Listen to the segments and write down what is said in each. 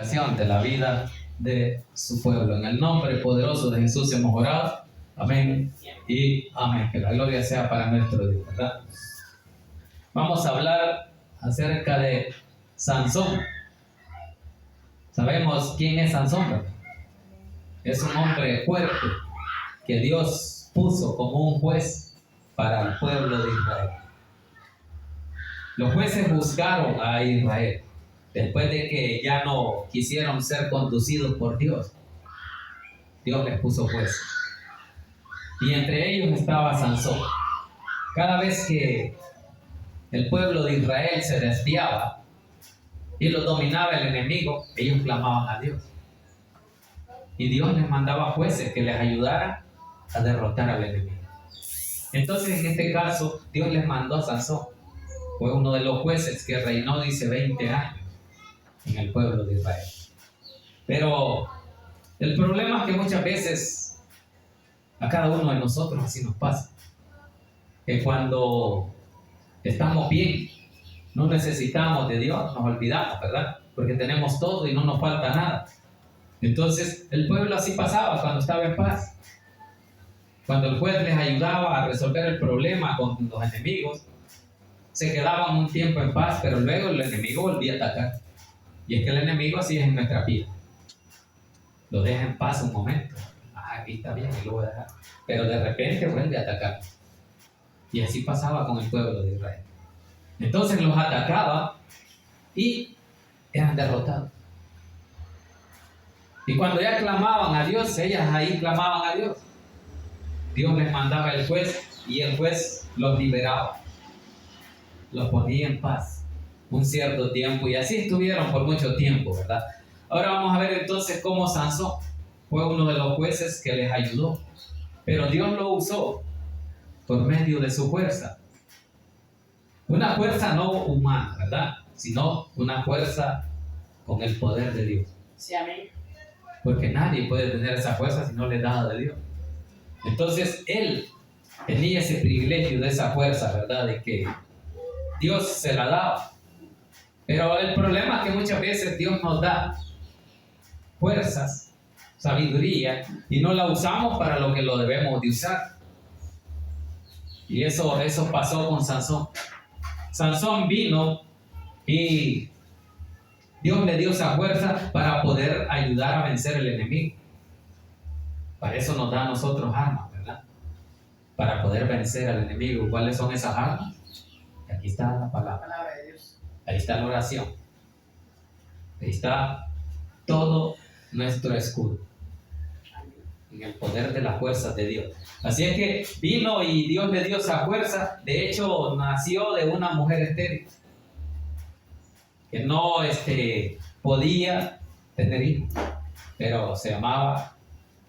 edificación de la vida de su pueblo. En el nombre poderoso de Jesús hemos orado. Amén y amén. Que la gloria sea para nuestro Dios, ¿verdad? Vamos a hablar acerca de Sansón. Sabemos quién es Sansón, ¿verdad? Es un hombre fuerte que Dios puso como un juez para el pueblo de Israel. Los jueces juzgaron a Israel después de que ya no quisieron ser conducidos por Dios. Dios les puso jueces. Y entre ellos estaba Sansón. Cada vez que el pueblo de Israel se desviaba y lo dominaba el enemigo, ellos clamaban a Dios. Y Dios les mandaba jueces que les ayudaran a derrotar al enemigo. Entonces, en este caso, Dios les mandó a Sansón. Fue uno de los jueces que reinó, dice, 20 años en el pueblo de Israel. Pero el problema es que muchas veces a cada uno de nosotros así nos pasa. Que cuando estamos bien, no necesitamos de Dios, nos olvidamos, ¿verdad? Porque tenemos todo y no nos falta nada. Entonces, el pueblo así pasaba cuando estaba en paz. Cuando el juez les ayudaba a resolver el problema con los enemigos, se quedaban un tiempo en paz, pero luego el enemigo volvía a atacar. Y es que el enemigo así es en nuestra vida. Lo deja en paz un momento. Aquí está bien, y lo voy a dejar. Pero de repente vuelve a atacar. Y así pasaba con el pueblo de Israel. Entonces los atacaba y eran derrotados. Y cuando ya clamaban a Dios, ellas ahí clamaban a Dios. Dios les mandaba el juez y el juez los liberaba. Los ponía en paz un cierto tiempo y así estuvieron por mucho tiempo, ¿verdad? Ahora vamos a ver entonces cómo Sansón fue uno de los jueces que les ayudó. Pero Dios lo usó por medio de su fuerza. Una fuerza no humana, ¿verdad? Sino una fuerza con el poder de Dios. Sí, amén. Porque nadie puede tener esa fuerza si no le es dada de Dios. Entonces, él tenía ese privilegio de esa fuerza, ¿verdad? De que Dios se la daba. Pero el problema es que muchas veces Dios nos da fuerzas, sabiduría, y no la usamos para lo que lo debemos de usar. Y eso pasó con Sansón. Sansón vino y Dios le dio esa fuerza para poder ayudar a vencer el enemigo. Para eso nos da a nosotros armas, ¿verdad? Para poder vencer al enemigo. ¿Cuáles son esas armas? Aquí está la palabra. La palabra de Dios. Ahí está la oración. Ahí está todo nuestro escudo. En el poder de las fuerzas de Dios. Así es que vino y Dios le dio esa fuerza. De hecho, nació de una mujer estéril que no podía tener hijos, pero se llamaba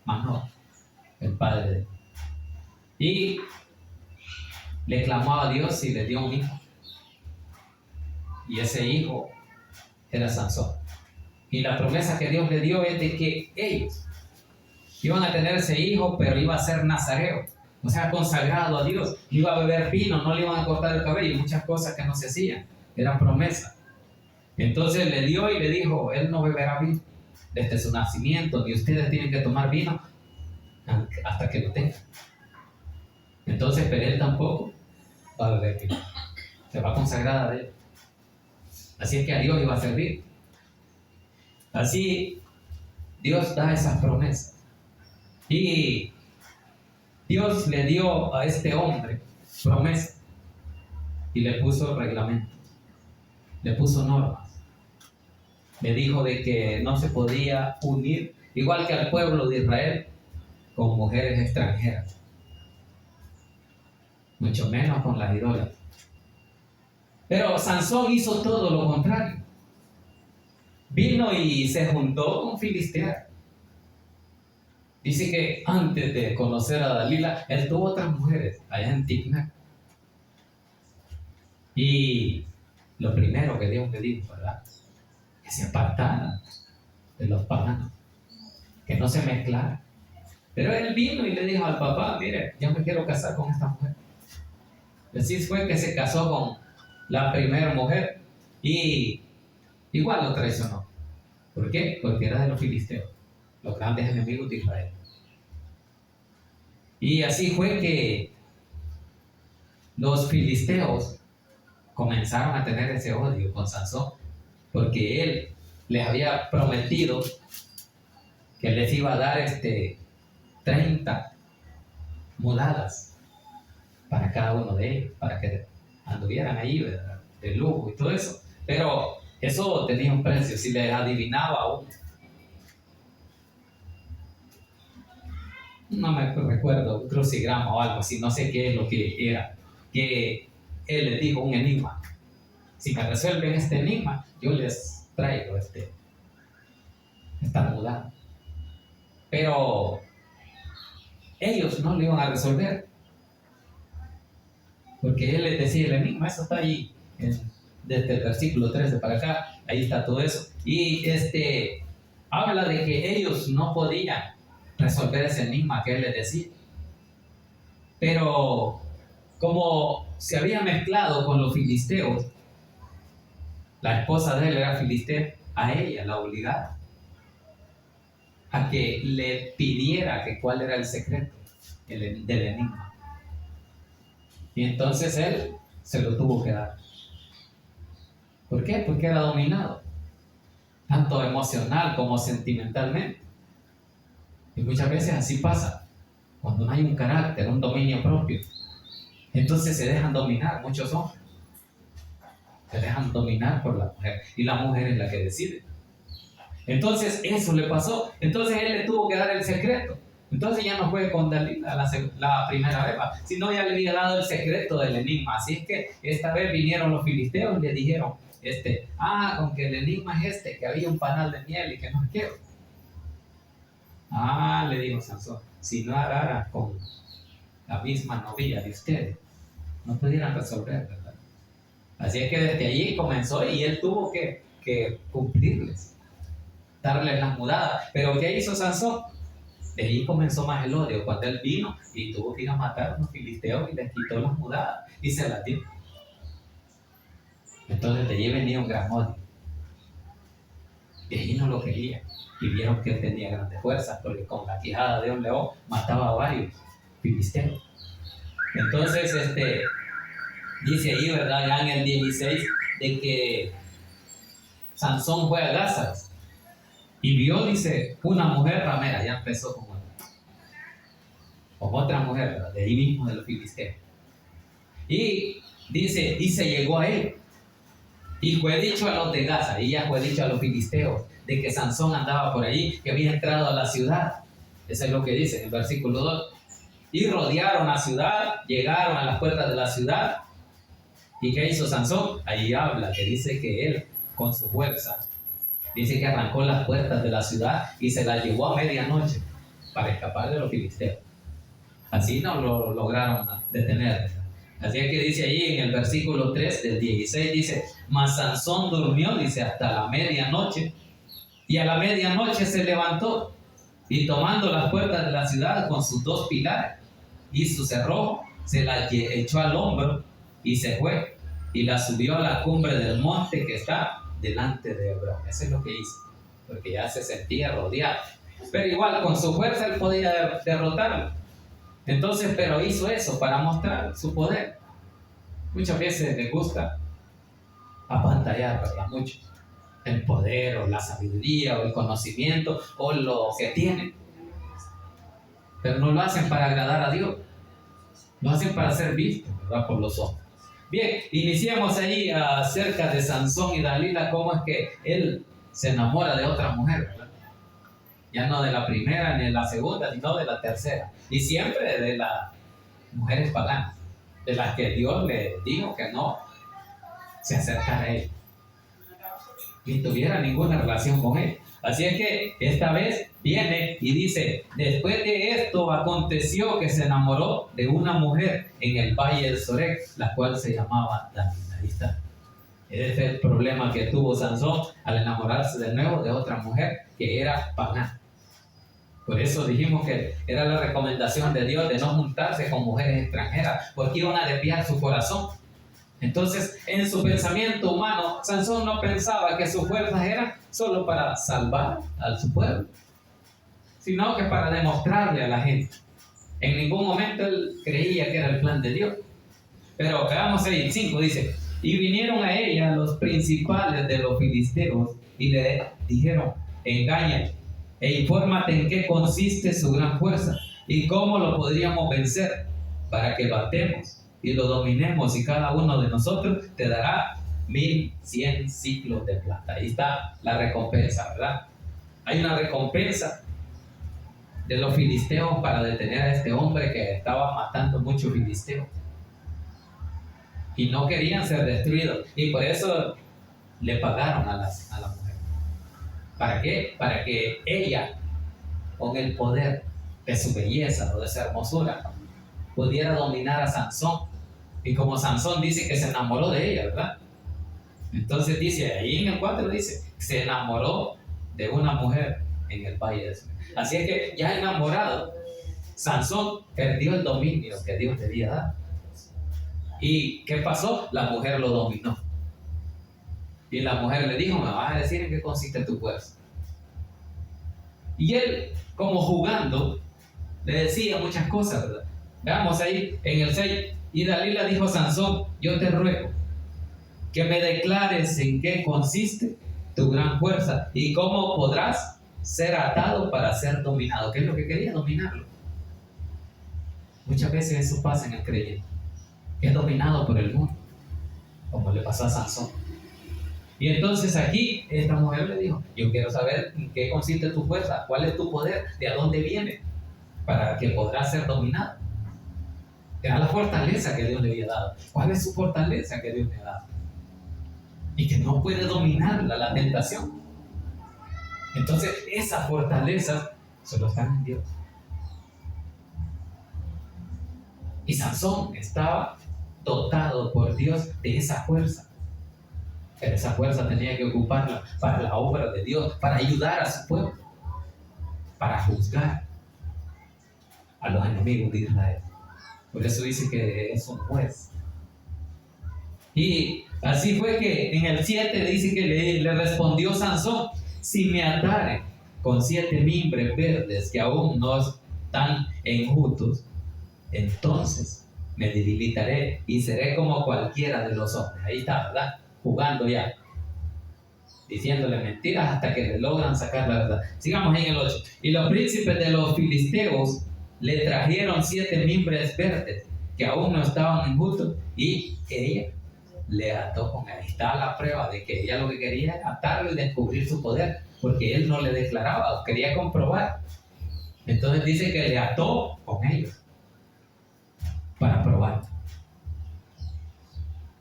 Manoah, el padre de él. Y le clamó a Dios y le dio un hijo. Y ese hijo era Sansón. Y la promesa que Dios le dio es de que ellos iban a tener ese hijo, pero iba a ser nazareo, o sea, consagrado a Dios. Iba a beber vino, no le iban a cortar el cabello, muchas cosas que no se hacían, eran promesas. Entonces le dio y le dijo, él no beberá vino desde su nacimiento, ni ustedes tienen que tomar vino hasta que lo tengan. Entonces, pero él tampoco va a beber vino, se va a consagrar a él. Así es que a Dios iba a servir. Así Dios da esas promesas. Y Dios le dio a este hombre promesa y le puso reglamento, le puso normas. Le dijo de que no se podía unir, igual que al pueblo de Israel, con mujeres extranjeras, mucho menos con las idólatras. Pero Sansón hizo todo lo contrario. Vino y se juntó con filisteas. Dice que antes de conocer a Dalila, él tuvo otras mujeres allá en Timna. Y lo primero que Dios le dijo, ¿verdad? Que se apartara de los paganos, que no se mezclara. Pero él vino y le dijo al papá, mire, yo me quiero casar con esta mujer. Así fue que se casó con la primera mujer y igual lo traicionó. ¿Por qué? Porque era de los filisteos, los grandes enemigos de Israel. Y así fue que los filisteos comenzaron a tener ese odio con Sansón, porque él les había prometido que les iba a dar 30 mudadas para cada uno de ellos, para que anduvieran ahí, ¿verdad?, de lujo y todo eso. Pero eso tenía un precio, si les adivinaba uno. No me recuerdo, un crucigrama o algo así, no sé qué es lo que era, que él les dijo un enigma. Si me resuelven este enigma, yo les traigo esta mudada. Pero ellos no lo iban a resolver, porque él les decía el enigma, eso está ahí, desde el versículo 13 para acá, ahí está todo eso. Y habla de que ellos no podían resolver ese enigma que él les decía. Pero como se había mezclado con los filisteos, la esposa de él era filistea, a ella la obligaba a que le pidiera que cuál era el secreto del enigma. Y entonces él se lo tuvo que dar. ¿Por qué? Porque era dominado, tanto emocional como sentimentalmente. Y muchas veces así pasa, cuando no hay un carácter, un dominio propio. Entonces se dejan dominar, muchos hombres se dejan dominar por la mujer, y la mujer es la que decide. Entonces eso le pasó. Entonces él le tuvo que dar el secreto. Entonces ya no fue con Dalila la primera vez, sino ya le había dado el secreto del enigma. Así es que esta vez vinieron los filisteos y le dijeron, con que el enigma es que había un panal de miel y que no quiero. Le dijo Sansón, si no hablara con la misma novia de ustedes, no pudieran resolver, ¿verdad? Así es que desde allí comenzó y él tuvo que cumplirles, darles las mudadas. Pero ¿qué hizo Sansón? De ahí comenzó más el odio, cuando él vino y tuvo que ir a matar a los filisteos y les quitó las mudadas y se las dio. Entonces de allí venía un gran odio. De allí no lo quería. Y vieron que él tenía grandes fuerzas, porque con la quijada de un león mataba a varios filisteos. Entonces, dice ahí, ¿verdad?, ya en el 16, de que Sansón fue a Gázara y vio, dice, una mujer ramera. Ya empezó con otra mujer, ¿verdad?, de ahí mismo de los filisteos. Y dice, y se llegó a él. Y fue dicho a los de Gaza, y ya fue dicho a los filisteos, de que Sansón andaba por ahí, que había entrado a la ciudad. Eso es lo que dice en el versículo 2. Y rodearon la ciudad, llegaron a las puertas de la ciudad. ¿Y qué hizo Sansón? Ahí habla, que dice que él, con su fuerza, dice que arrancó las puertas de la ciudad y se las llevó a medianoche para escapar de los filisteos. Así no lo lograron detener. Así es que dice ahí en el versículo 3 del 16, dice, mas Sansón durmió, dice, hasta la medianoche, y a la medianoche se levantó, y tomando las puertas de la ciudad con sus 2 pilares y su cerrojo, se las echó al hombro y se fue, y la subió a la cumbre del monte que está delante de Hebrón. Eso es lo que hizo, porque ya se sentía rodeado. Pero igual, con su fuerza él podía derrotarlo. Entonces, pero hizo eso para mostrar su poder. Muchas veces les gusta apantallar, ¿verdad? Mucho el poder o la sabiduría o el conocimiento o lo que tienen, pero no lo hacen para agradar a Dios, lo hacen para ser vistos, ¿verdad?, por los hombres. Bien, iniciamos ahí acerca de Sansón y Dalila, cómo es que él se enamora de otra mujer, ¿verdad? Ya no de la primera ni de la segunda, sino de la tercera, y siempre de las mujeres paganas, de las que Dios le dijo que no se acercara a él ni tuviera ninguna relación con él. Así es que esta vez viene y dice, después de esto aconteció que se enamoró de una mujer en el valle de Sorek, la cual se llamaba Dalila. Ahí está. Ese es el problema que tuvo Sansón al enamorarse de nuevo de otra mujer que era pagana. Por eso dijimos que era la recomendación de Dios de no juntarse con mujeres extranjeras, porque iban a desviar su corazón. Entonces, en su pensamiento humano, Sansón no pensaba que sus fuerzas eran solo para salvar a su pueblo, sino que para demostrarle a la gente. En ningún momento él creía que era el plan de Dios. Pero veamos ahí, el 5 dice: y vinieron a ella los principales de los filisteos y le dijeron: engáñale e infórmate en qué consiste su gran fuerza y cómo lo podríamos vencer, para que batemos y lo dominemos, y cada uno de nosotros te dará 1100 ciclos de plata. Ahí está la recompensa, ¿verdad? Hay una recompensa de los filisteos para detener a este hombre que estaba matando muchos filisteos y no querían ser destruidos, y por eso le pagaron a la mujer. ¿Para qué? Para que ella, con el poder de su belleza o de su hermosura, pudiera dominar a Sansón. Y como Sansón dice que se enamoró de ella, ¿verdad? Entonces dice, ahí en el 4 dice, se enamoró de una mujer en el valle de Sunem. Así es que ya enamorado, Sansón perdió el dominio que Dios le había dado. ¿Y qué pasó? La mujer lo dominó. Y la mujer le dijo: me vas a decir en qué consiste tu fuerza. Y él, como jugando, le decía muchas cosas, ¿verdad? Veamos ahí en el 6. Y Dalila dijo a Sansón: yo te ruego que me declares en qué consiste tu gran fuerza y cómo podrás ser atado para ser dominado. ¿Qué es lo que quería? Dominarlo. Muchas veces eso pasa en el creyente, que es dominado por el mundo, como le pasó a Sansón. Y entonces aquí esta mujer le dijo: yo quiero saber en qué consiste tu fuerza, cuál es tu poder, de a dónde viene, para que podrás ser dominado. Era la fortaleza que Dios le había dado. ¿Cuál es su fortaleza que Dios le ha dado? Y que no puede dominarla, la tentación. Entonces esa fortaleza solo está en Dios. Y Sansón estaba dotado por Dios de esa fuerza. Pero esa fuerza tenía que ocuparla para la obra de Dios, para ayudar a su pueblo, para juzgar a los enemigos de Israel. Por eso dice que es un juez. Y así fue que en el 7 dice que le respondió Sansón: si me atare con 7 mimbres verdes que aún no están enjutos, entonces me debilitaré y seré como cualquiera de los hombres. Ahí está, ¿verdad? Jugando ya, diciéndole mentiras hasta que le logran sacar la verdad. Sigamos ahí en el 8. Y los príncipes de los filisteos le trajeron 7 mimbres verdes que aún no estaban enjutos, y ella le ató con él. Ahí está la prueba de que ella lo que quería era atarlo y descubrir su poder, porque él no le declaraba, quería comprobar. Entonces dice que le ató con ellos para probar.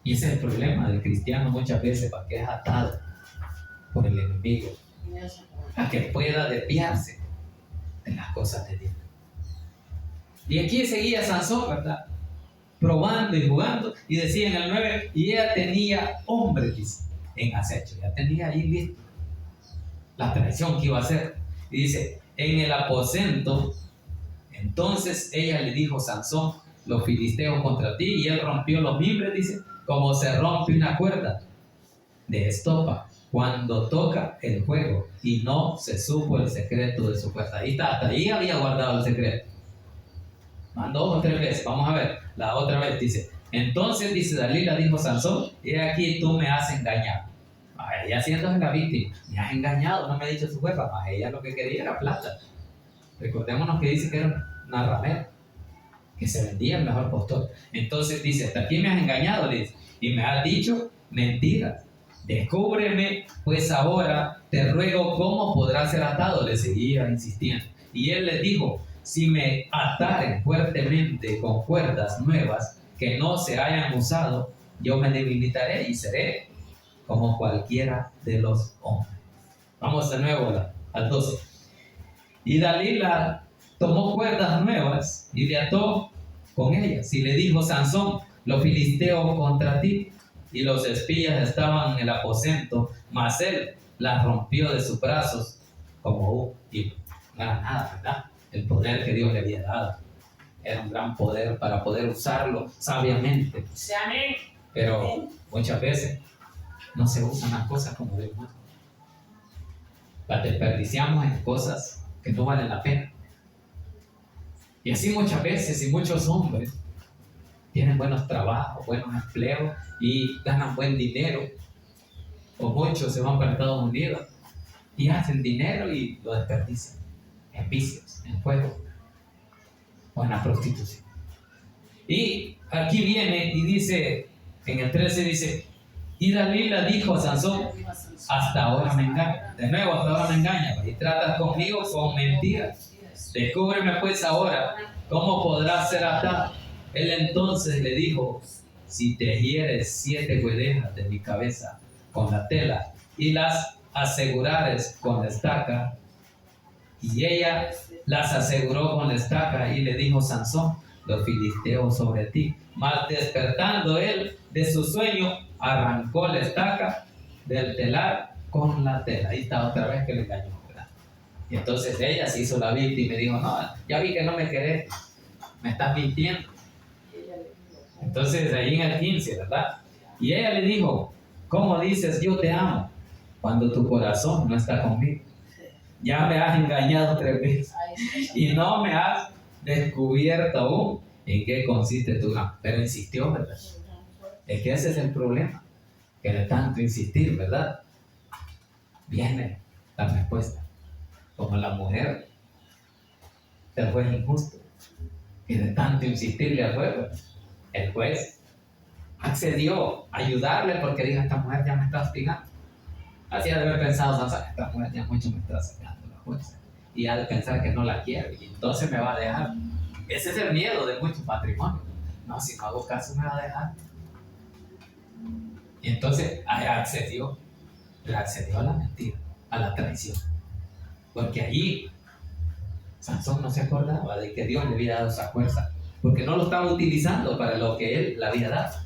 Y ese es el problema del cristiano muchas veces, para que es atado por el enemigo, a que pueda desviarse de las cosas de Dios. Y aquí seguía Sansón, ¿verdad? Probando y jugando, y decía en el 9, y ella tenía hombres en acecho, ya tenía ahí listo la traición que iba a hacer. Y dice, en el aposento, entonces ella le dijo: Sansón, los filisteos contra ti. Y él rompió los mimbres, dice, como se rompe una cuerda de estopa cuando toca el fuego, y no se supo el secreto de su fuerza. Ahí está, hasta ahí había guardado el secreto. Van 2 o 3 veces, vamos a ver, la otra vez dice: entonces, dice Dalila, dijo Sansón, he aquí tú me has engañado. Ella haciéndose la víctima: me has engañado, no me has dicho su fuerza. Ella lo que quería era plata. Recordémonos que dice que era una ramera, que se vendía el mejor postor. Entonces dice: hasta aquí me has engañado, dice, y me has dicho mentiras. Descúbreme pues ahora, te ruego, cómo podrás ser atado. Le seguía insistiendo. Y él le dijo: si me ataren fuertemente con cuerdas nuevas que no se hayan usado, yo me debilitaré y seré como cualquiera de los hombres. Vamos de nuevo al 12. Y Dalila tomó cuerdas nuevas y le ató con ellas, y le dijo: Sansón, los filisteos contra ti. Y los espías estaban en el aposento, mas él las rompió de sus brazos como un hilo. No era nada, ¿verdad? El poder que Dios le había dado era un gran poder para poder usarlo sabiamente. Pero muchas veces no se usan las cosas como Dios manda. las desperdiciamos en cosas que no valen la pena. Y así muchas veces, y muchos hombres tienen buenos trabajos, buenos empleos y ganan buen dinero, o muchos se van para Estados Unidos y hacen dinero y lo desperdician en vicios, en juegos o en la prostitución. Y aquí viene y dice, en el 13 dice, y Dalila dijo a Sansón, hasta ahora me engaña. De nuevo, hasta ahora me engaña. Y tratas conmigo con mentiras. Descúbreme pues ahora cómo podrás ser atado. Él entonces le dijo, si tejieres 7 guedejas de mi cabeza con la tela y las asegurares con la estaca. Y ella las aseguró con la estaca y le dijo Sansón, los filisteos sobre ti. Mas despertando él de su sueño, arrancó la estaca del telar con la tela. Ahí está otra vez que le engañó, ¿verdad? Y entonces ella se hizo la víctima y me dijo, no, ya vi que no me querés, me estás mintiendo. Entonces ahí en el 15, ¿verdad? Y ella le dijo, ¿cómo dices yo te amo cuando tu corazón no está conmigo? Ya me has engañado 3 veces y no me has descubierto aún en qué consiste tu amor. Pero insistió, ¿verdad? Es que ese es el problema, que de tanto insistir, ¿verdad? Viene la respuesta, como la mujer del juez injusto, que de tanto insistirle al juez, el juez accedió a ayudarle porque dijo, esta mujer ya me está hostigando. Así ha de haber pensado, esta mujer ya mucho me está sacando la fuerza. Y ha de pensar que no la quiero y entonces me va a dejar. Ese es el miedo de muchos matrimonios. No, si no hago caso me va a dejar. Y entonces accedió a la mentira, a la traición. Porque allí Sansón no se acordaba de que Dios le había dado esa fuerza, porque no lo estaba utilizando para lo que él le había dado.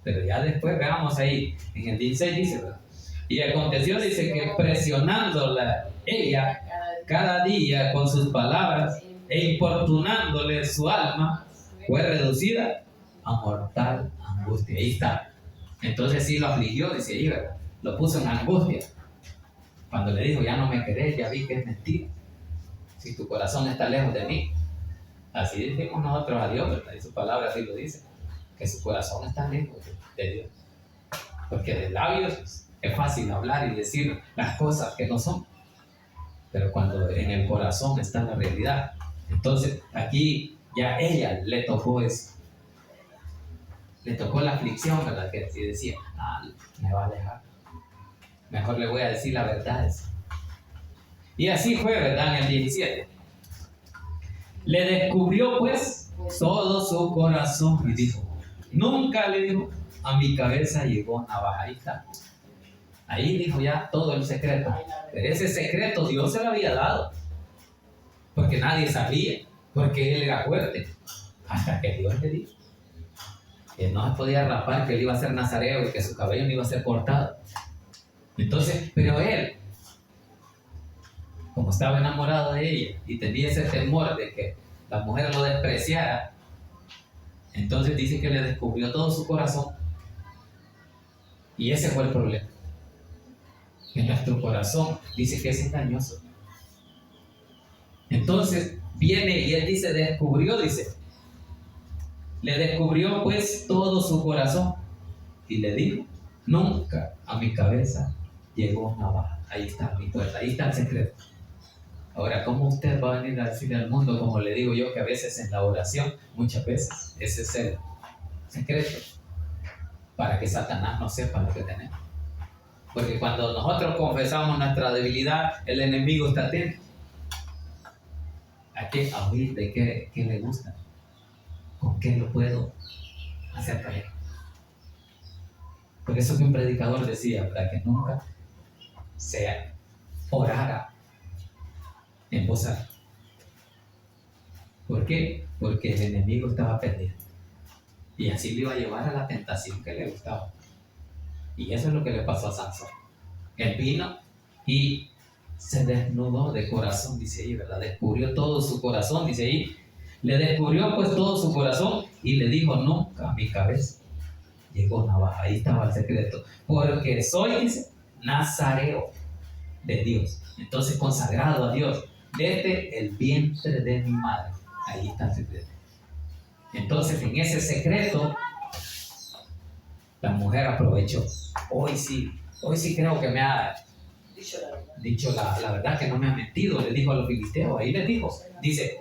Pero ya después, veamos ahí, en el 16 dice, ¿verdad? Y aconteció, dice, que presionándola ella cada día con sus palabras e importunándole su alma, fue reducida a mortal angustia. Ahí está. Entonces sí lo afligió, dice ahí, ¿verdad? Lo puso en angustia. Cuando le dijo, ya no me querés, ya vi que es mentira. Si tu corazón está lejos de mí. Así decimos nosotros a Dios, ¿verdad? Y su palabra así lo dice, que su corazón está lejos de Dios. Porque de labios es fácil hablar y decir las cosas que no son. Pero cuando en el corazón está la realidad, entonces aquí ya ella le tocó eso. Le tocó la aflicción, ¿verdad? Que si decía, me va a dejar. Mejor le voy a decir la verdad. Y así fue, ¿verdad? En el 17. Le descubrió pues todo su corazón y dijo, nunca le dijo, a mi cabeza llegó navaja. Ahí está. Ahí dijo ya todo el secreto. Pero ese secreto Dios se lo había dado. Porque nadie sabía. Porque él era fuerte. Hasta que Dios le dijo que no se podía rapar, que él iba a ser nazareo y que su cabello no iba a ser cortado. Entonces, pero él, como estaba enamorado de ella y tenía ese temor de que la mujer lo despreciara, entonces dice que le descubrió todo su corazón. Y ese fue el problema. Que nuestro corazón dice que es engañoso. Entonces viene y él dice, descubrió, dice, le descubrió pues todo su corazón y le dijo, nunca a mi cabeza llegó navaja. Ahí está mi puerta, ahí está el secreto. Ahora, ¿cómo usted va a venir a decirle al mundo, como le digo yo, que a veces en la oración, muchas veces, ese es el secreto para que Satanás no sepa lo que tenemos? Porque cuando nosotros confesamos nuestra debilidad, el enemigo está atento. ¿A qué? A oír de qué le gusta. ¿Con qué lo puedo hacer caer? Por eso que un predicador decía, para que nunca se orara en voz alta. ¿Por qué? Porque el enemigo estaba pendiente. Y así le iba a llevar a la tentación que le gustaba. Y eso es lo que le pasó a Sansón. Él vino y se desnudó de corazón, dice ahí, ¿verdad? Descubrió todo su corazón, dice ahí. Le descubrió pues todo su corazón y le dijo, nunca a mi cabeza llegó navaja. Ahí estaba el secreto. Porque soy, dice, nazareo. de Dios. Entonces, consagrado a Dios desde el vientre de mi madre. Ahí está el secreto. Entonces, en ese secreto, la mujer aprovechó. Hoy sí creo que me ha dicho la verdad, que no me ha mentido, le dijo a los filisteos. Ahí les dijo, dice,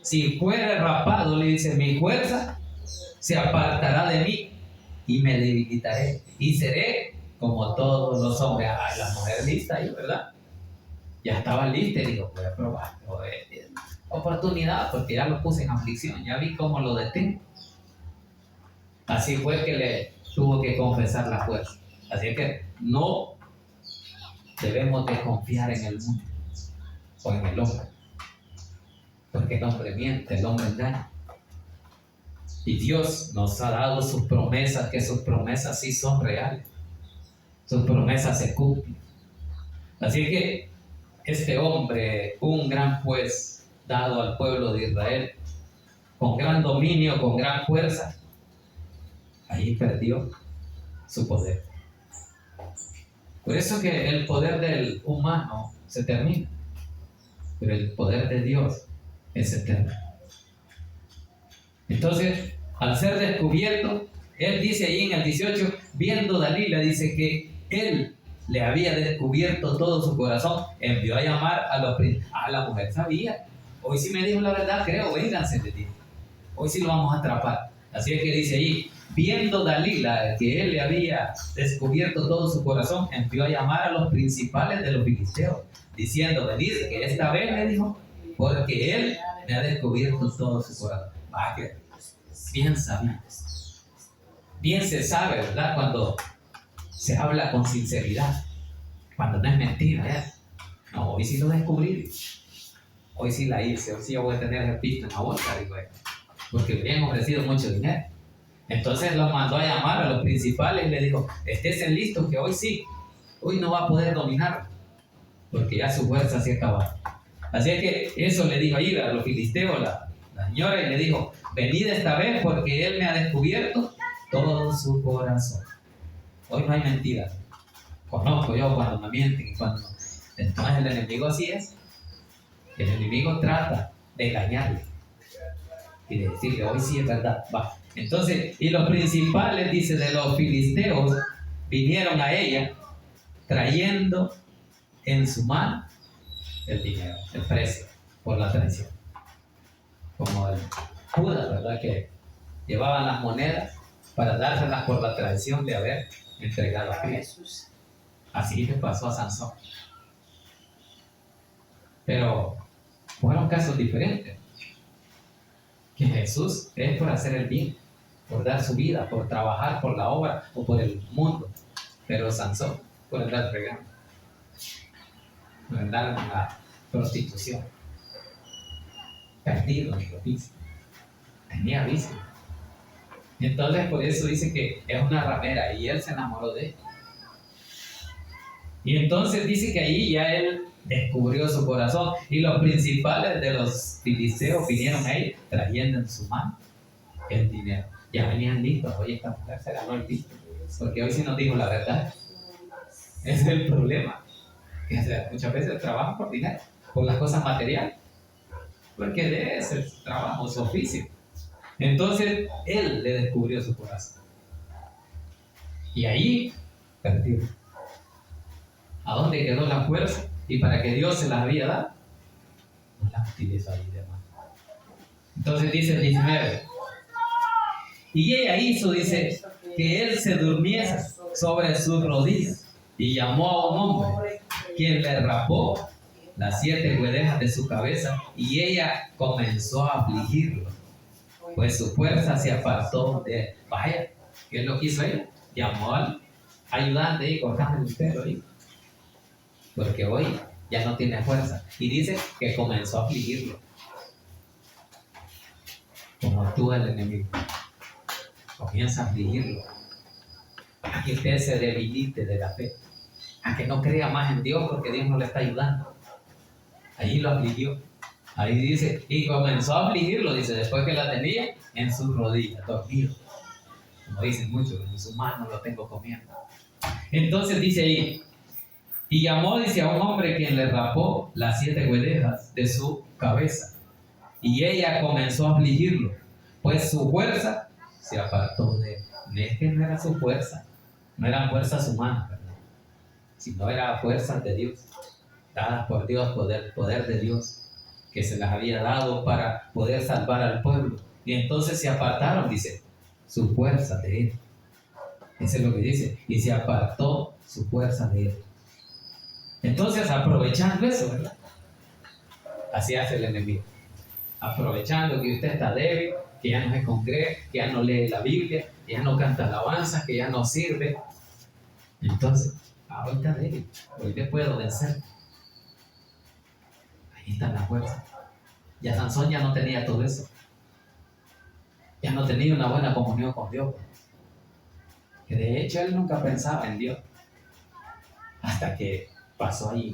si fuere rapado, le dice, mi fuerza se apartará de mí y me debilitaré y seré como todos los hombres. Ay, la mujer lista ahí, ¿verdad? Ya estaba lista y dijo, voy a probar, oportunidad, porque ya lo puse en aflicción, ya vi cómo lo detengo. Así fue que le tuvo que confesar la fuerza. Así que no debemos de confiar en el mundo o en el hombre, porque el hombre miente, el hombre engaña. Y Dios nos ha dado sus promesas, que sus promesas sí son reales. Sus promesas se cumplen. Así que este hombre, un gran juez dado al pueblo de Israel, con gran dominio, con gran fuerza, ahí perdió su poder. Por eso que el poder del humano se termina, pero el poder de Dios es eterno. Entonces, al ser descubierto, él dice ahí en el 18, viendo Dalila, dice que él le había descubierto todo su corazón, envió a llamar a la mujer sabía. Hoy sí me dijo la verdad, creo, vénganse, le dijo. Hoy sí lo vamos a atrapar. Así es que dice ahí, viendo Dalila que él le había descubierto todo su corazón, envió a llamar a los principales de los filisteos, diciendo, venid, que esta vez le dijo, porque él me ha descubierto todo su corazón. Que bien sabía. Bien se sabe, ¿verdad? Cuando se habla con sinceridad, cuando no es mentira, ¿verdad? No, hoy sí lo descubrí. Hoy sí la hice, hoy sí yo voy a tener el pisto en la bolsa, digo, porque me habían ofrecido mucho dinero. Entonces los mandó a llamar a los principales y le dijo, esténse listos que hoy sí, hoy no va a poder dominar, porque ya su fuerza se acaba. Así es que eso le dijo ahí a los filisteos, la señora, y le dijo, venid esta vez porque él me ha descubierto todo su corazón. Hoy no hay mentira. Conozco yo cuando me mienten y cuando no. Entonces el enemigo así es. El enemigo trata de engañarle y de decirle, hoy sí es verdad, va. Entonces, y los principales, dice, de los filisteos vinieron a ella trayendo en su mano el dinero, el precio por la traición. Como el Judas, ¿verdad? Que llevaban las monedas para dárselas por la traición de haber entregado a Cristo. Así le pasó a Sansón. Pero fueron casos diferentes. Que Jesús es por hacer el bien, por dar su vida, por trabajar por la obra o por el mundo. Pero Sansón, por andar regando, por andar en la prostitución, perdido en lo físico, tenía vicio. Entonces por eso dice que es una ramera y él se enamoró de ella. Y entonces dice que ahí ya él descubrió su corazón y los principales de los filisteos vinieron a él trayendo en su mano el dinero. Ya venían listos, oye, esta mujer se ganó el visto, porque hoy sí nos dijo la verdad. Ese es el problema, que muchas veces trabajan por dinero, por las cosas materiales, porque de ese es su trabajo, su oficio. Entonces él le descubrió su corazón y ahí perdió. ¿A dónde quedó la fuerza? Y para que Dios se las había dado, no las utilizó ahí de más. Entonces dice el 19, y ella hizo, dice, que él se durmiese sobre sus rodillas y llamó a un hombre, quien le rapó las 7 guedejas de su cabeza, y ella comenzó a afligirlo, pues su fuerza se apartó de él. Vaya, ¿qué es lo que hizo ella? Llamó al ayudante y cortame el pelo ahí, porque hoy ya no tiene fuerza. Y dice que comenzó a afligirlo. Como actúa el enemigo. Comienza a afligirlo. A que usted se debilite de la fe. A que no crea más en Dios porque Dios no le está ayudando. Allí lo afligió. Ahí dice, y comenzó a afligirlo, dice, después que la tenía en sus rodillas, dormido. Como dicen muchos, en su mano lo tengo comiendo. Entonces dice ahí, Y llamó, dice, a un hombre quien le rapó las 7 guedejas de su cabeza. Y ella comenzó a afligirlo, pues su fuerza se apartó de él. No es que no era su fuerza, no eran fuerzas humanas, ¿verdad? Sino eran fuerzas de Dios, dadas por Dios, poder de Dios, que se las había dado para poder salvar al pueblo. Y entonces se apartaron, dice, su fuerza de él. Eso es lo que dice, y se apartó su fuerza de él. Entonces, aprovechando eso, ¿verdad? Así hace el enemigo. Aprovechando que usted está débil, que ya no se congrega, que ya no lee la Biblia, que ya no canta alabanzas, que ya no sirve. Entonces, ahora está débil, hoy te puedo vencer. Ahí está la fuerza. Ya Sansón ya no tenía todo eso. Ya no tenía una buena comunión con Dios. Que de hecho él nunca pensaba en Dios. Hasta que pasó ahí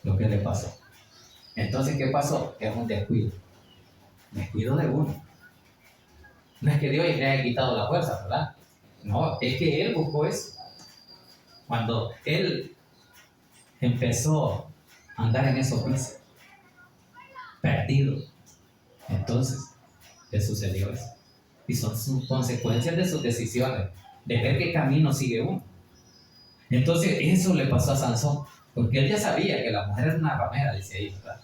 lo que le pasó. Entonces, ¿qué pasó? Es un descuido. Descuido de uno. No es que Dios le haya quitado la fuerza, ¿verdad? No, es que él buscó eso. Cuando él empezó a andar en esos vicios, perdido, entonces le sucedió eso. Y son sus consecuencias de sus decisiones, de ver qué camino sigue uno. Entonces, eso le pasó a Sansón, porque él ya sabía que la mujer era una ramera, dice ahí, ¿verdad?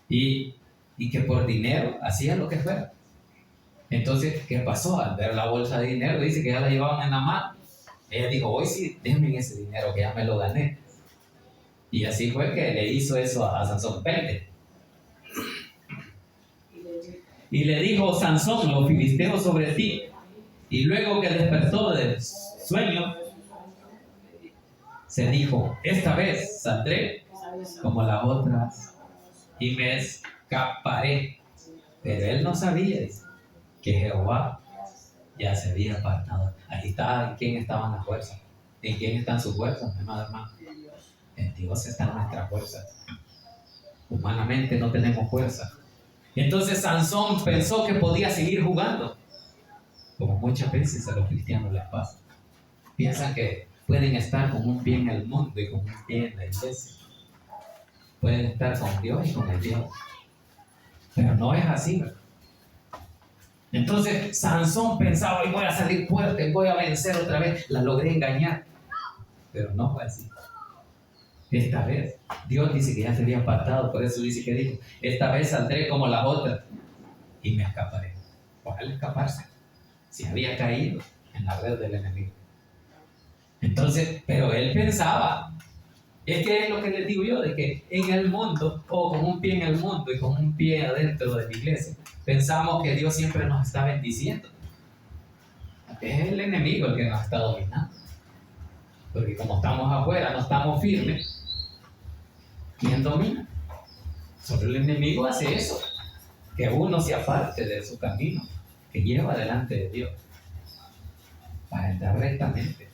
Y que por dinero hacía lo que fuera. Entonces, ¿qué pasó? Al ver la bolsa de dinero, dice que ya la llevaban en la mano. Ella dijo, hoy sí, denme ese dinero que ya me lo gané. Y así fue que le hizo eso a Sansón. Vente. Y le dijo, Sansón, los filisteos sobre ti. Y luego que despertó del sueño, se dijo, esta vez saldré como las otras y me escaparé. Pero él no sabía que Jehová ya se había apartado. Ahí está, ¿en quién estaban las fuerzas? ¿En quién están sus fuerzas, hermano? En Dios está nuestra fuerza. Humanamente no tenemos fuerza. Entonces Sansón pensó que podía seguir jugando, como muchas veces a los cristianos les pasa. Piensan que pueden estar con un pie en el mundo y con un pie en la iglesia. Pueden estar con Dios y con el Dios. Pero no es así, ¿verdad? Entonces Sansón pensaba, hoy voy a salir fuerte, voy a vencer otra vez. La logré engañar. Pero no fue así. Esta vez, Dios dice que ya se había apartado, por eso dice que dijo, esta vez saldré como las otras y me escaparé. ¿Cuál escaparse? Si había caído en la red del enemigo. Entonces, pero él pensaba, es que es lo que les digo yo, de que en el mundo, o con un pie en el mundo y con un pie adentro de la iglesia, pensamos que Dios siempre nos está bendiciendo. Es el enemigo el que nos está dominando. Porque como estamos afuera, no estamos firmes, ¿quién domina? Solo el enemigo hace eso, que uno se aparte de su camino, que lleva delante de Dios, para entrar rectamente.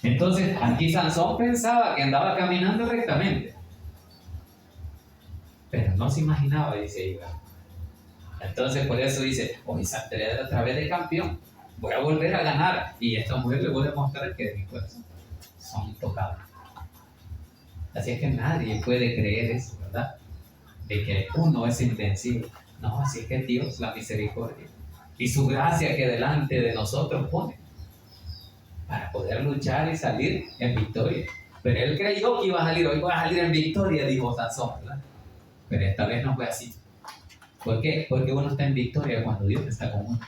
Entonces, aquí Sansón pensaba que andaba caminando rectamente, pero no se imaginaba, dice Iván. Entonces, por eso dice, hoy saldré otra vez de campeón, voy a volver a ganar, y esta mujer le voy a demostrar que mis fuerzas son intocables. Así es que nadie puede creer eso, ¿verdad? De que uno es invencible. No, así es que Dios, la misericordia y su gracia que delante de nosotros pone para poder luchar y salir en victoria. Pero él creyó que iba a salir, hoy voy a salir en victoria, dijo Sansón, ¿verdad? Pero esta vez no fue así. ¿Por qué? Porque uno está en victoria cuando Dios está con uno.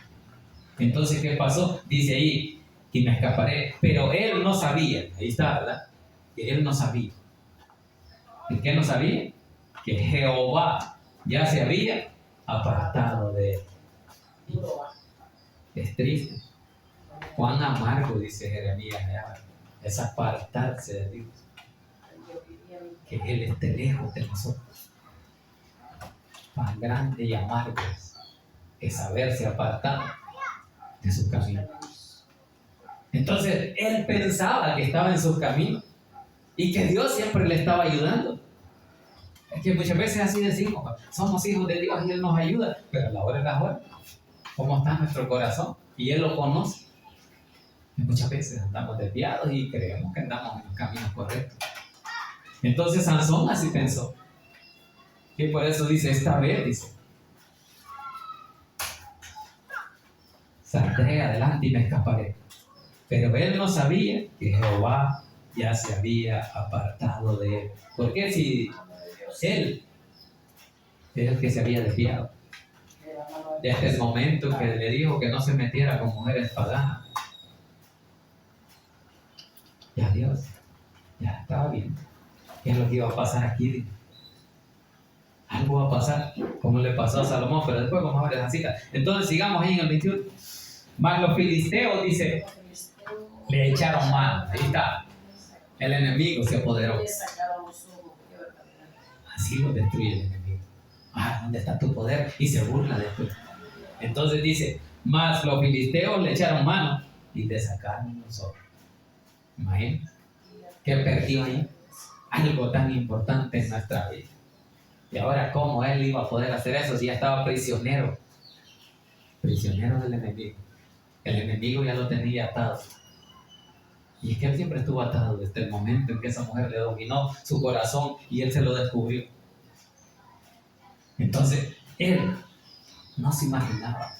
Entonces, ¿qué pasó? Dice ahí, y me escaparé. Pero él no sabía, ahí está, ¿verdad? Que él no sabía. ¿Y qué no sabía? Que Jehová ya se había apartado de él. Es triste. Cuán amargo, dice Jeremías, es apartarse de Dios. Que Él esté lejos de nosotros. Tan grande y amargo es haberse apartado de su camino. Entonces, él pensaba que estaba en sus caminos y que Dios siempre le estaba ayudando. Es que muchas veces así decimos, somos hijos de Dios y Él nos ayuda, pero a la hora de la hora, ¿cómo está nuestro corazón? Y Él lo conoce. Muchas veces andamos desviados y creemos que andamos en los caminos correctos. Entonces Sansón así pensó. Y por eso dice, esta vez, dice, saldré adelante y me escaparé. Pero él no sabía que Jehová ya se había apartado de él. Porque si él era el que se había desviado, desde el momento que le dijo que no se metiera con mujeres paganas, ya Dios, ya estaba bien. ¿Qué es lo que iba a pasar aquí? Algo va a pasar, como le pasó a Salomón, pero después vamos a ver esa cita. Entonces sigamos ahí en el 21. Mas los filisteos, dice, le echaron mano. Ahí está. El enemigo se apoderó. Así lo destruye el enemigo. ¿Dónde está tu poder? Y se burla después. Entonces dice, mas los filisteos le echaron mano y le sacaron los ojos. Imagínense. ¿Qué perdió ahí? Algo tan importante en nuestra vida. Y ahora, ¿cómo él iba a poder hacer eso si ya estaba prisionero? Prisionero del enemigo. El enemigo ya lo tenía atado. Y es que él siempre estuvo atado desde el momento en que esa mujer le dominó su corazón y él se lo descubrió. Entonces, él no se imaginaba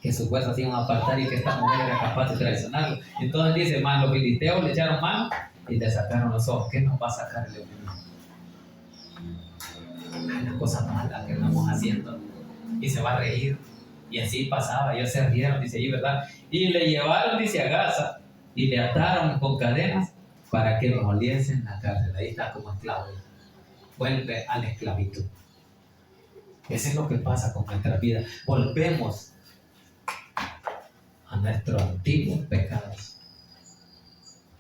que sus fuerzas se iban a apartar y que esta mujer era capaz de traicionarlo. Entonces dice, más los filisteos le echaron mano y le sacaron los ojos. ¿Qué nos va a sacar el enemigo? Las cosas malas que estamos haciendo. Y se va a reír. Y así pasaba, ellos se rieron, dice ahí, ¿verdad? Y le llevaron, dice, a Gaza y le ataron con cadenas para que moliesen en la cárcel. Ahí está como esclavo. Vuelve a la esclavitud. Eso es lo que pasa con nuestra vida. Volvemos a nuestros antiguos pecados,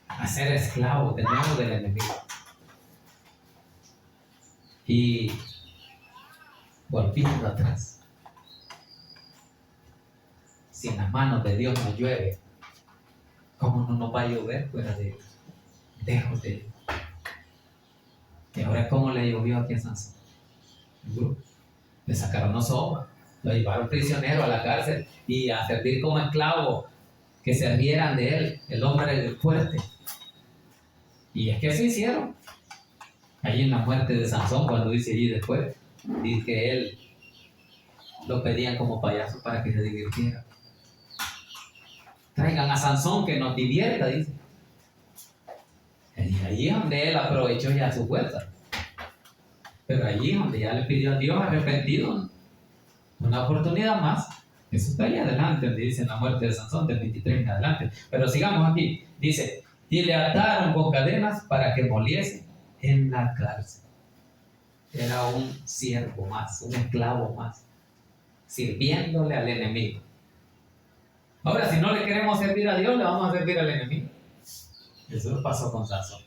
a ser esclavos de nuevo del enemigo. Y volviendo atrás, si en las manos de Dios no llueve, ¿cómo no nos va a llover fuera de Dios? Lejos de Dios. Y ahora, ¿cómo le llovió aquí a Sansón? Le sacaron los ojos, lo llevaron prisionero a la cárcel y a servir como esclavo, que sirvieran de él, el hombre fuerte. Y es que eso hicieron. Allí en la muerte de Sansón, cuando dice allí después, dice que él lo pedían como payaso para que se divirtiera. Traigan a Sansón que nos divierta, dice. Y allí es donde él aprovechó ya su fuerza. Pero allí es donde ya le pidió a Dios arrepentido una oportunidad más. Eso está ahí adelante, donde dice la muerte de Sansón, del 23 en adelante. Pero sigamos aquí. Dice, y le ataron con cadenas para que moliese en la cárcel. Era un siervo más, un esclavo más, sirviéndole al enemigo. Ahora, si no le queremos servir a Dios, le vamos a servir al enemigo. Eso lo pasó con Sansón.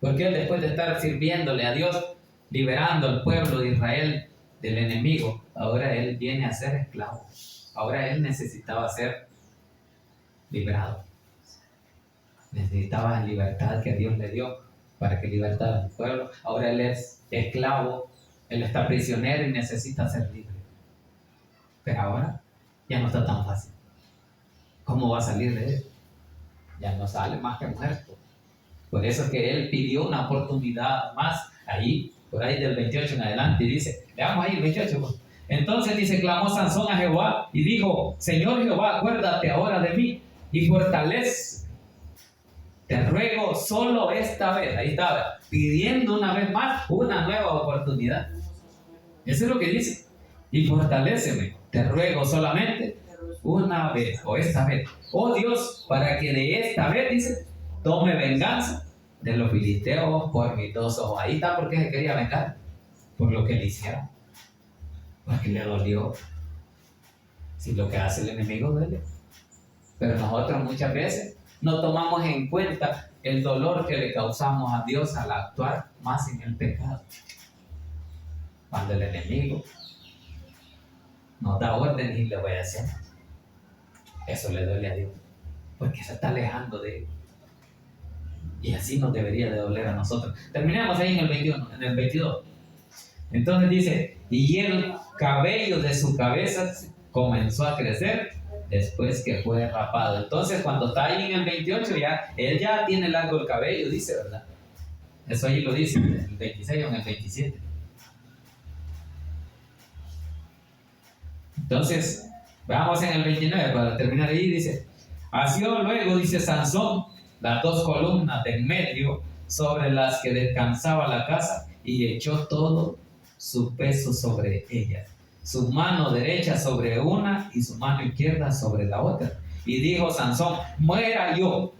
Porque él, después de estar sirviéndole a Dios, liberando al pueblo de Israel del enemigo, ahora él viene a ser esclavo. Ahora él necesitaba ser liberado. Necesitaba la libertad que Dios le dio para que libertara al pueblo. Ahora él es esclavo, él está prisionero y necesita ser libre. Pero ahora ya no está tan fácil. ¿Cómo va a salir de él? Ya no sale más que muerto. Por eso es que él pidió una oportunidad más ahí, por ahí del 28 en adelante, y dice, veamos ahí el 28. Pues. Entonces dice, clamó Sansón a Jehová y dijo, Señor Jehová, acuérdate ahora de mí y fortalece. Te ruego solo esta vez. Ahí estaba, pidiendo una vez más una nueva oportunidad. Eso es lo que dice. Y fortaléceme. Te ruego solamente una vez, o esta vez. Oh Dios, para que de esta vez, dice, tome venganza de los filisteos por mis dos ojos. Ahí está porque se quería vengar por lo que le hicieron. Porque le dolió. Si lo que hace el enemigo duele. Pero nosotros muchas veces no tomamos en cuenta el dolor que le causamos a Dios al actuar más en el pecado. Cuando el enemigo nos da órdenes y le voy a hacer, eso le duele a Dios, porque se está alejando de él. Y así nos debería de doler a nosotros. Terminamos ahí en el 21, en el 22. Entonces dice, y el cabello de su cabeza comenzó a crecer después que fue rapado. Entonces, cuando está ahí en el 28, él ya tiene largo el cabello, dice, ¿verdad? Eso ahí lo dice, en el 26 o en el 27. Entonces, veamos en el 29 para terminar ahí, dice: asió luego, dice Sansón, las dos columnas de en medio sobre las que descansaba la casa y echó todo su peso sobre ellas, su mano derecha sobre una y su mano izquierda sobre la otra. Y dijo Sansón: muera yo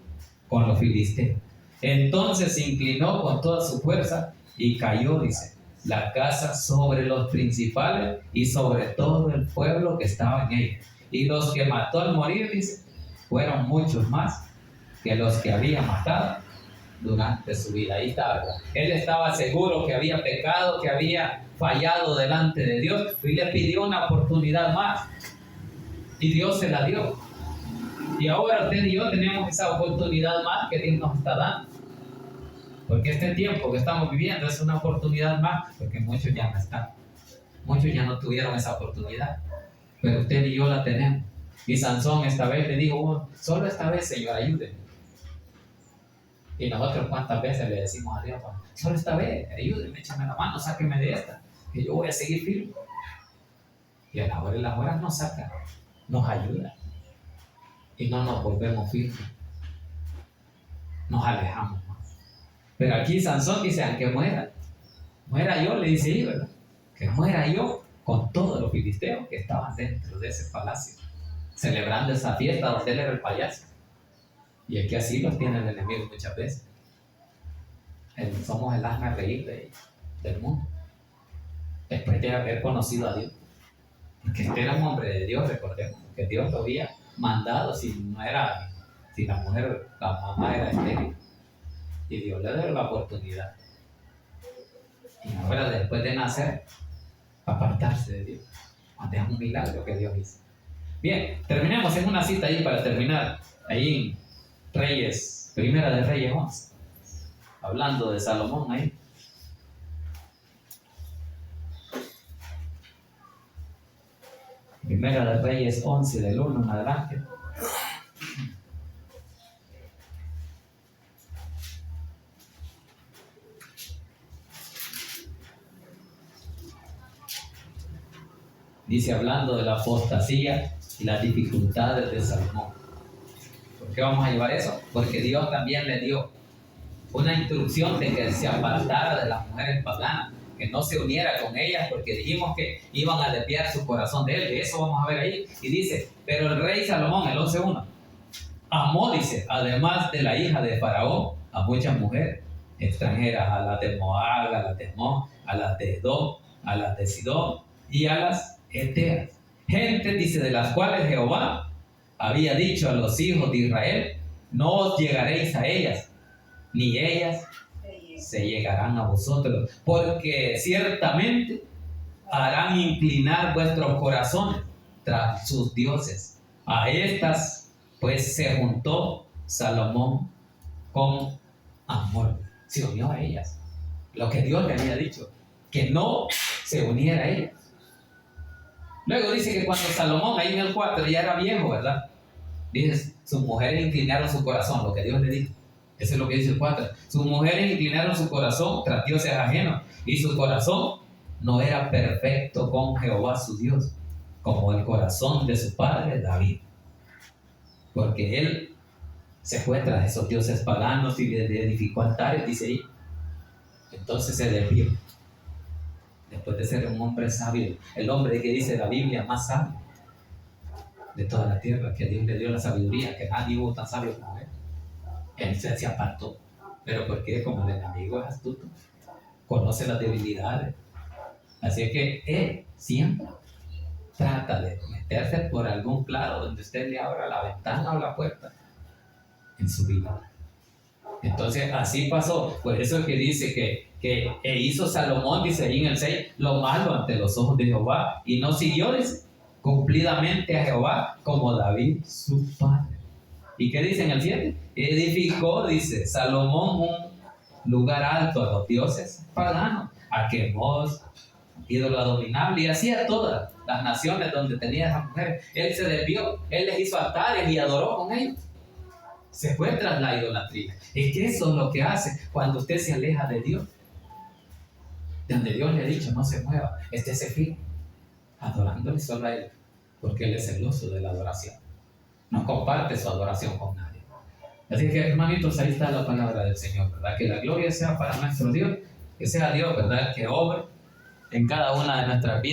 con los filisteos. Entonces se inclinó con toda su fuerza y cayó, dice, la casa sobre los principales y sobre todo el pueblo que estaba en ella. Y los que mató al morir, dice, fueron muchos más que los que había matado durante su vida. Ahí está, ¿verdad? Él estaba seguro que había pecado, que había fallado delante de Dios, y le pidió una oportunidad más. Y Dios se la dio. Y ahora usted y yo tenemos esa oportunidad más que Dios nos está dando. Porque este tiempo que estamos viviendo es una oportunidad más, porque muchos ya no están. Muchos ya no tuvieron esa oportunidad. Pero usted y yo la tenemos. Y Sansón esta vez le dijo: oh, solo esta vez, Señor, ayúdenme. Y nosotros cuántas veces le decimos a Dios: solo esta vez, ayúdenme, échame la mano, sáqueme de esta, que yo voy a seguir firme. Y a la hora y las horas nos saca, nos ayuda. Y no nos volvemos firmes. Nos alejamos más. Pero aquí Sansón dice: aunque muera yo, le dice ahí, ¿verdad? Que muera yo con todos los filisteos que estaban dentro de ese palacio, celebrando esa fiesta donde él era el payaso. Y es que así los tiene el enemigo muchas veces. Somos el hazme reír del mundo, después de haber conocido a Dios. Porque este era un hombre de Dios, recordemos, que Dios lo había mandado si la mujer, la mamá era estéril. Y Dios le dio la oportunidad. Y ahora, después de nacer, apartarse de Dios. Es un milagro que Dios hizo. Bien, terminemos en una cita ahí para terminar. Ahí en Reyes, Primera de Reyes 11. Hablando de Salomón ahí. Primera de Reyes 11, del 1 en adelante. Dice, hablando de la apostasía y las dificultades de Salomón. ¿Por qué vamos a llevar eso? Porque Dios también le dio una instrucción de que se apartara de las mujeres paganas, que no se uniera con ellas, porque dijimos que iban a desviar su corazón de él. Y eso vamos a ver ahí. Y dice: pero el rey Salomón, el 11:1, amó, dice, además de la hija de Faraón, a muchas mujeres extranjeras, a las de Moab, a las de Amón, a las de Edom, a las de Sidón y a las Eteas, gente, dice, de las cuales Jehová había dicho a los hijos de Israel: no os llegaréis a ellas, ni ellas se llegarán a vosotros, porque ciertamente harán inclinar vuestros corazones tras sus dioses. A estas pues se juntó Salomón con amor, se unió a ellas, lo que Dios le había dicho, que no se uniera a ellas. Luego dice que cuando Salomón, ahí en el 4, ya era viejo, ¿verdad? Dice, sus mujeres inclinaron su corazón, lo que Dios le dijo. Eso es lo que dice el 4. Sus mujeres inclinaron su corazón tras dioses ajenos, y su corazón no era perfecto con Jehová su Dios, como el corazón de su padre David. Porque él se fue tras esos dioses paganos y le edificó altares, dice ahí. Entonces se desvió. Después de ser un hombre sabio, el hombre que dice la Biblia más sabio de toda la tierra, que Dios le dio la sabiduría, que nadie hubo tan sabio como él. Él se apartó. ¿Pero por qué? Como el enemigo es astuto, conoce las debilidades. Así que él siempre trata de meterse por algún claro donde usted le abra la ventana o la puerta en su vida. Entonces así pasó. Por eso es que dice que hizo Salomón, dice ahí en el 6, lo malo ante los ojos de Jehová, y no siguió, dice, cumplidamente a Jehová como David su padre. ¿Y qué dice en el 7? Edificó, dice Salomón, un lugar alto a los dioses paganos, a Quemos, ídolo abominable, y hacía todas las naciones donde tenía esas mujeres. Él se desvió, él les hizo altares y adoró con ellos. Se fue tras la idolatría. Es que eso es lo que hace cuando usted se aleja de Dios. De donde Dios le ha dicho, no se mueva, estése fijo, adorándole solo a Él, porque Él es celoso de la adoración. No comparte su adoración con nadie. Así que, hermanitos, ahí está la palabra del Señor, ¿verdad? Que la gloria sea para nuestro Dios, que sea Dios, ¿verdad?, que obre en cada una de nuestras vidas.